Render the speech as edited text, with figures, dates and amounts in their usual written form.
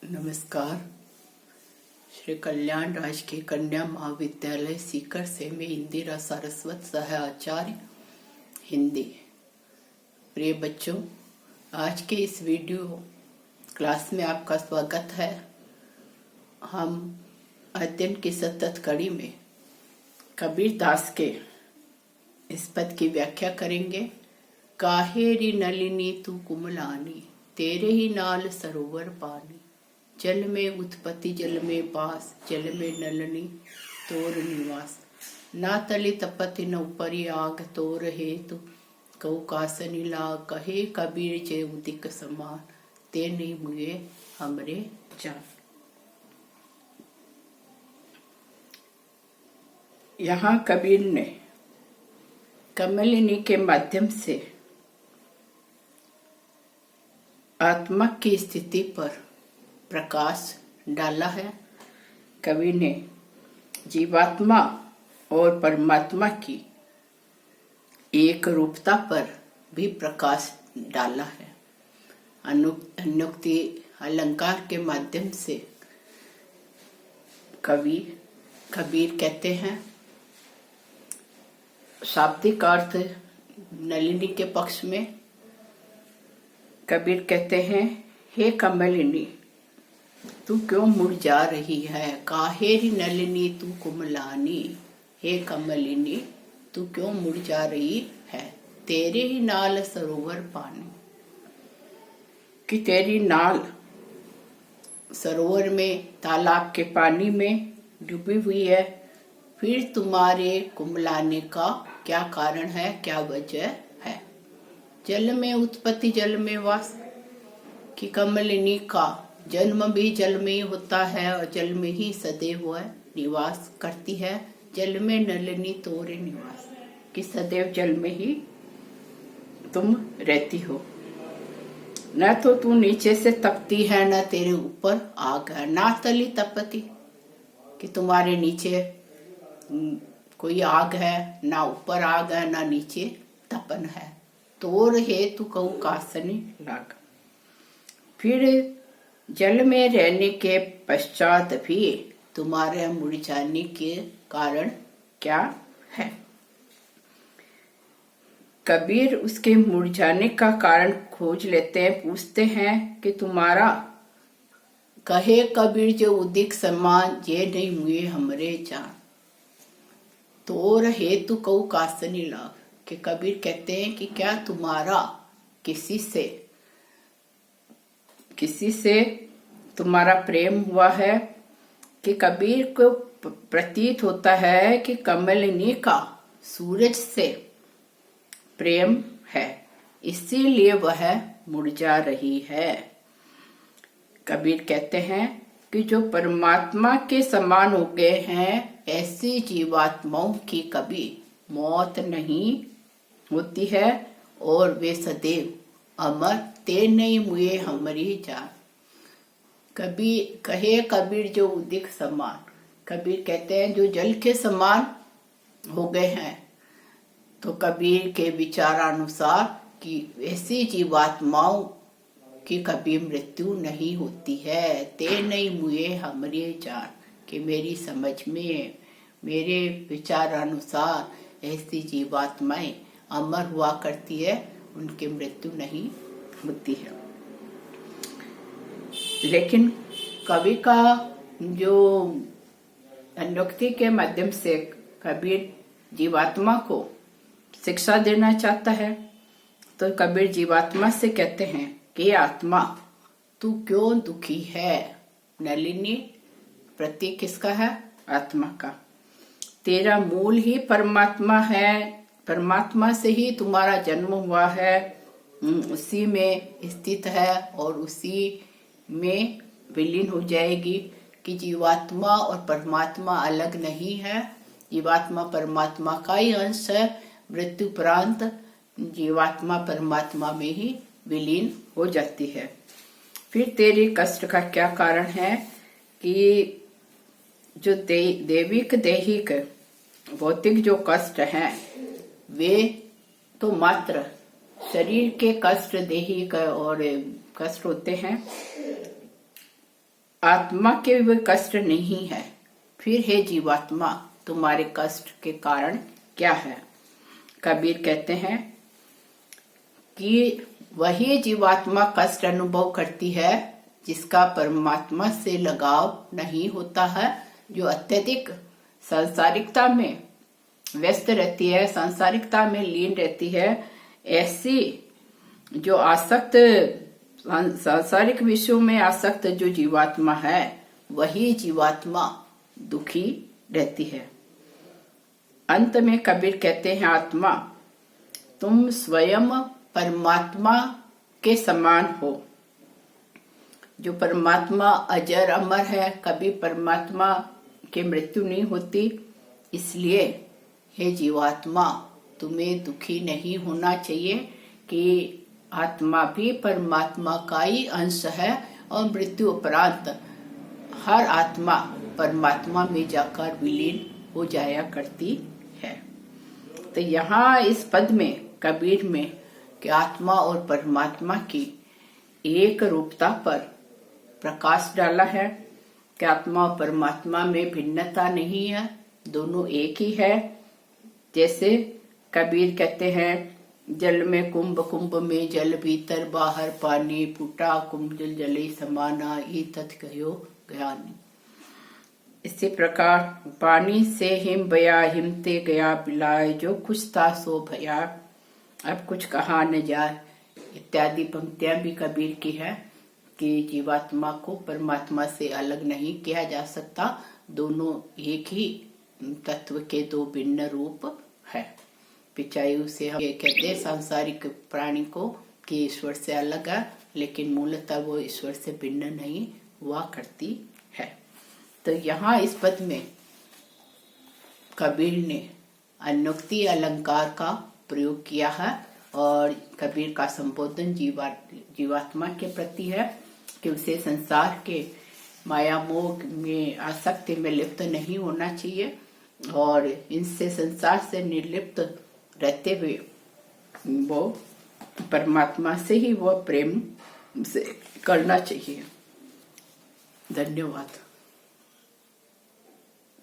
नमस्कार। श्री कल्याण राजकीय कन्या महाविद्यालय सीकर से मैं इंदिरा सारस्वत सह आचार्य हिंदी। प्रिय बच्चों, आज के इस वीडियो क्लास में आपका स्वागत है। हम अध्ययन की सतत कड़ी में कबीर दास के इस पद की व्याख्या करेंगे। काहेरी नलिनी तू कुमलानी, तेरे ही नाल सरोवर पानी। जल में उत्पत्ति जल में पास, जल में नलनी तोर निवास। ना तली तपति न ऊपरी आग, तोर हेतु कऊ कासनी लाग। कहे कबीर जे उदिक समान, ते नहीं मुए हमरे जान। यहाँ कबीर ने कमलिनी के माध्यम से आत्मा की स्थिति पर प्रकाश डाला है। कवि ने जीवात्मा और परमात्मा की एक रूपता पर भी प्रकाश डाला है। अनुक्ति अलंकार के माध्यम से कबीर कहते हैं, शाब्दिक अर्थ नलिनी के पक्ष में कबीर कहते हैं, हे कमलिनी तू क्यों मुरझा रही है। काहेरी नलिनी तू कुमलानी, हे कमलिनी तू क्यों मुरझा रही है। तेरे ही नाल सरोवर पानी, कि तेरी नाल सरोवर में तालाब के पानी में डूबी हुई है। फिर तुम्हारे कुमलाने का क्या कारण है, क्या वजह है। जल में उत्पत्ति जल में वास, कि कमलिनी का जन्म भी जल में ही होता है और जल में ही सदैव वह निवास करती है। जल में नलिनी तोरे निवास, कि सदैव जल में ही तुम रहती हो। न तो तू नीचे से तपती है, न तेरे ऊपर आग है। ना तली तपती, कि तुम्हारे नीचे कोई आग है, ना ऊपर आग है, ना नीचे तपन है। तोर हे तू कहू कासनी लाग। फिर जल में रहने के पश्चात भी तुम्हारे मुरझाने के कारण क्या है। कबीर उसके मुरझाने का कारण खोज लेते हैं, पूछते हैं कि तुम्हारा कहे कबीर जो उदिक समान, ये नहीं मुए हमरे जान। तोर हेतु कऊ कासनी लाग, कि कबीर कहते हैं कि क्या तुम्हारा किसी से तुम्हारा प्रेम हुआ है। कि कबीर को प्रतीत होता है कि कमलिनी का सूरज से प्रेम है, इसीलिए वह मुरझा रही है। कबीर कहते हैं कि जो परमात्मा के समान हो गए हैं, ऐसी जीवात्माओं की कभी मौत नहीं होती है और वे सदैव अमर ते नहीं मुए हमारी जान। कहे कबीर जो उदिक समान, कबीर कहते हैं जो जल के समान हो गए हैं। तो कबीर के विचारानुसार कि ऐसी जीवात्माओं की कभी मृत्यु नहीं होती है। ते नहीं मुए हमारे जान, कि मेरी समझ में, मेरे विचारानुसार ऐसी जीवात्माएं अमर हुआ करती है, उनकी मृत्यु नहीं होती है। लेकिन कवि का जो अनुक्ति के माध्यम से कबीर जीवात्मा को शिक्षा देना चाहता है, तो कबीर जीवात्मा से कहते हैं कि आत्मा तू क्यों दुखी है। नलिनी प्रतीक किसका है, आत्मा का। तेरा मूल ही परमात्मा है, परमात्मा से ही तुम्हारा जन्म हुआ है, उसी में स्थित है और उसी में विलीन हो जाएगी। कि जीवात्मा और परमात्मा अलग नहीं है, जीवात्मा परमात्मा का ही अंश है। मृत्यु उपरांत जीवात्मा परमात्मा में ही विलीन हो जाती है। फिर तेरे कष्ट का क्या कारण है। कि जो दैविक दैहिक भौतिक जो कष्ट हैं, वे तो मात्र शरीर के कष्ट दैहिक और कष्ट होते हैं, आत्मा के वे कष्ट नहीं है, फिर हे जीवात्मा तुम्हारे कष्ट के कारण क्या है? कबीर कहते हैं कि वही जीवात्मा कष्ट अनुभव करती है जिसका परमात्मा से लगाव नहीं होता है, जो अत्यधिक सांसारिकता में व्यस्त रहती है, सांसारिकता में लीन रहती है। ऐसी जो आसक्त, सांसारिक विषयों में आसक्त जो जीवात्मा है, वही जीवात्मा दुखी रहती है। अंत में कबीर कहते हैं, आत्मा तुम स्वयं परमात्मा के समान हो। जो परमात्मा अजर अमर है, कभी परमात्मा की मृत्यु नहीं होती। इसलिए हे जीवात्मा तुम्हें दुखी नहीं होना चाहिए कि आत्मा भी परमात्मा का ही अंश है और मृत्यु उपरांत हर आत्मा परमात्मा में जाकर विलीन हो जाया करती है। तो यहाँ इस पद में कबीर में कि आत्मा और परमात्मा की एक रूपता पर प्रकाश डाला है कि आत्मा और परमात्मा में भिन्नता नहीं है, दोनों एक ही है। जैसे कबीर कहते हैं, जल में कुंभ, कुंभ में जल, भीतर बाहर पानी, फूटा कुंभ जल जले समाना, ये तत् कहो ज्ञानी। इसी प्रकार पानी से हिम बया, हिमते गया पिलाए, जो कुछ था सो भया, अब कुछ कहा न जाए। इत्यादि पंक्तियां भी कबीर की है कि जीवात्मा को परमात्मा से अलग नहीं किया जा सकता, दोनों एक ही तत्व के दो भिन्न रूप है। पिचायु से हम ये कहते हैं सांसारिक प्राणी को कि ईश्वर से अलग है, लेकिन मूलतः वो ईश्वर से भिन्न नहीं हुआ करती है। तो यहाँ इस पद में कबीर ने अनुक्ति अलंकार का प्रयोग किया है और कबीर का संबोधन जीवात्मा के प्रति है कि उसे संसार के माया मोह में आसक्ति में लिप्त नहीं होना चाहिए और इनसे संसार से निर्लिप्त रहते हुए वो परमात्मा से ही वो प्रेम से करना चाहिए। धन्यवाद।